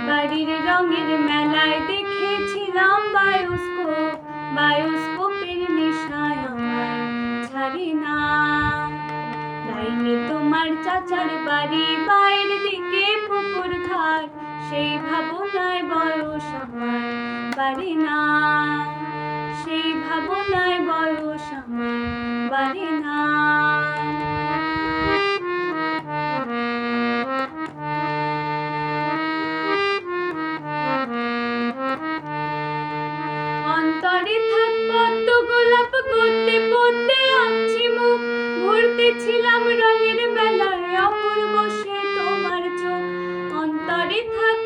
বাড়ির রঙের মেলায় দেখেছিলাম বায়োস্কোপের নেশায় আমায় ছাড়ে না। লাইনে তোমার চাচার বাড়ি, বাইরের দিকে পুকুর ঘাট, সেই ভাবনায় বয়স আমার বাড়ে না। সেই ভাবনায় বয়স আমার বাড়ে না। অন্তরে থাক পদ্ম গোলাপ, করতে পড়তে আঁকছি মুখ, ভরতেছিলাম রঙের মেলায় অপূর্ব সে তোমার চোখ। অন্তরে থাক